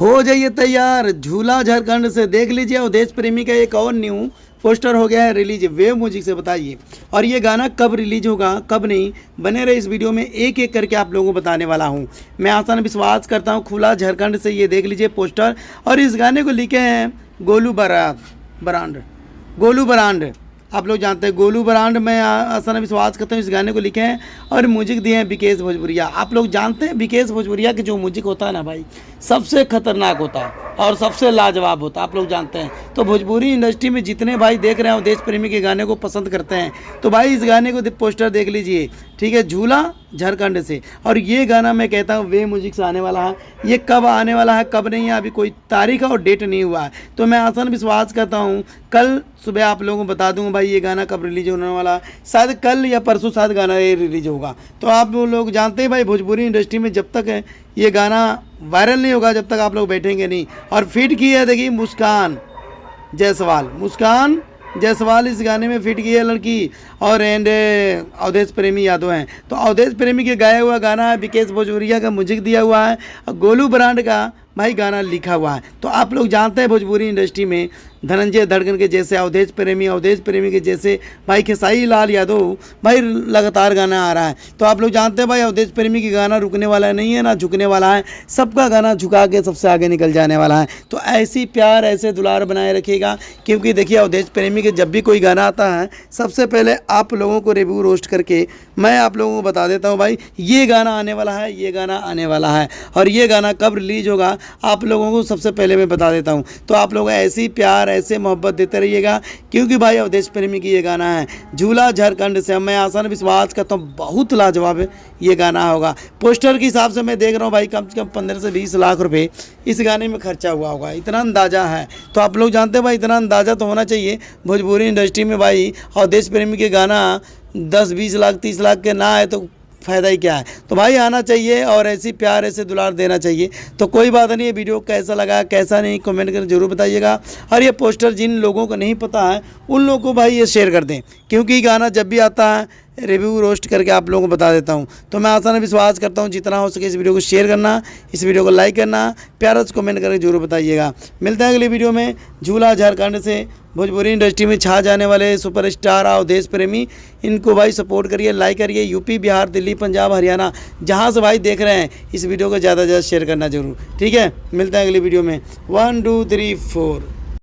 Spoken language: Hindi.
हो जाइए तैयार, झूला झारखंड से देख लीजिए। अवधेश प्रेमी का एक और न्यू पोस्टर हो गया है रिलीज वेव म्यूजिक से। बताइए और ये गाना कब रिलीज होगा कब नहीं, बने रहे इस वीडियो में, एक एक करके आप लोगों को बताने वाला हूँ। मैं आसान विश्वास करता हूँ खुला झारखंड से। ये देख लीजिए पोस्टर, और इस गाने को लिखे हैं गोलू बरांड। आप लोग जानते हैं गोलू बरांड। मैं आसान विश्वास करता हूँ इस गाने को लिखे हैं और म्यूजिक दिए हैं विकेश भोजपुरिया। आप लोग जानते हैं विकेश भोजपुरिया के जो म्यूजिक होता है ना भाई, सबसे खतरनाक होता है और सबसे लाजवाब होता है। आप लोग जानते हैं तो भोजपुरी इंडस्ट्री में जितने भाई देख रहे हैं अवधेश प्रेमी के गाने को पसंद करते हैं, तो भाई इस गाने को पोस्टर देख लीजिए, ठीक है, झूला झारखंड से। और ये गाना मैं कहता हूँ वे म्यूजिक से आने वाला है। ये कब आने वाला है कब नहीं है अभी कोई तारीख और डेट नहीं हुआ है, तो मैं आसान विश्वास करता हूँ कल सुबह आप लोगों को बता दूंगा भाई ये गाना कब रिलीज होने वाला है। शायद कल या परसों शायद गाना ये रिलीज होगा। तो आप लोग जानते हैं भाई भोजपुरी इंडस्ट्री में जब तक ये गाना वायरल नहीं होगा जब तक आप लोग बैठेंगे नहीं। और फिट की है देखिए मुस्कान जायसवाल इस गाने में फिट की है लड़की, और अवधेश प्रेमी यादव हैं। तो अवधेश प्रेमी के गाया हुआ गाना है, विकेश भोजपुरिया का म्यूजिक दिया हुआ है, और गोलू ब्रांड का भाई गाना लिखा हुआ है। तो आप लोग जानते हैं भोजपुरी इंडस्ट्री में धनंजय धड़कन के जैसे अवधेश प्रेमी के जैसे भाई खेसारी लाल यादव भाई लगातार गाना आ रहा है। तो आप लोग जानते हैं भाई अवधेश प्रेमी की गाना रुकने वाला नहीं है ना झुकने वाला है, सबका गाना झुका के सबसे आगे निकल जाने वाला है। तो ऐसी प्यार ऐसे दुलार बनाए रखिएगा, क्योंकि देखिए अवधेश प्रेमी के जब भी कोई गाना आता है सबसे पहले आप लोगों को रिव्यू रोस्ट करके मैं आप लोगों को बता देता हूँ भाई ये गाना आने वाला है, ये गाना आने वाला है, और ये गाना कब रिलीज होगा आप लोगों को सबसे पहले मैं बता देता हूँ। तो आप लोग ऐसी प्यार ऐसे मोहब्बत देते रहिएगा, क्योंकि भाई अवधेश प्रेमी की ये गाना है झूला झारखंड से। मैं आसान विश्वास करता हूँ बहुत लाजवाब ये गाना होगा। पोस्टर के हिसाब से मैं देख रहा हूँ भाई कम से कम 15 से 20 लाख रुपए इस गाने में खर्चा हुआ होगा, इतना अंदाज़ा है। तो आप लोग जानते हैं भाई इतना अंदाज़ा तो होना चाहिए भोजपुरी इंडस्ट्री में भाई। अवधेश प्रेमी के गाना 10-20 लाख 30 लाख के ना आए तो फ़ायदा ही क्या है। तो भाई आना चाहिए और ऐसी प्यार ऐसे दुलार देना चाहिए। तो कोई बात नहीं, ये वीडियो कैसा लगा कैसा नहीं कमेंट करके ज़रूर बताइएगा। और ये पोस्टर जिन लोगों को नहीं पता है उन लोगों को भाई ये शेयर कर दें, क्योंकि गाना जब भी आता है रिव्यू रोस्ट करके आप लोगों को बता देता हूँ। तो मैं आसान विश्वास करता हूँ जितना हो सके इस वीडियो को शेयर करना, इस वीडियो को लाइक करना, प्यारा से कमेंट करके जरूर बताइएगा। मिलते हैं अगली वीडियो में। झूला झारखंड से भोजपुरी इंडस्ट्री में छा जाने वाले सुपरस्टार अवधेश प्रेमी, इनको भाई सपोर्ट करिए, लाइक करिए। यूपी बिहार दिल्ली पंजाब हरियाणा जहाँ से भाई देख रहे हैं इस वीडियो को ज़्यादा से ज़्यादा शेयर करना जरूर, ठीक है। मिलते हैं अगली वीडियो में। 1 2 3 4।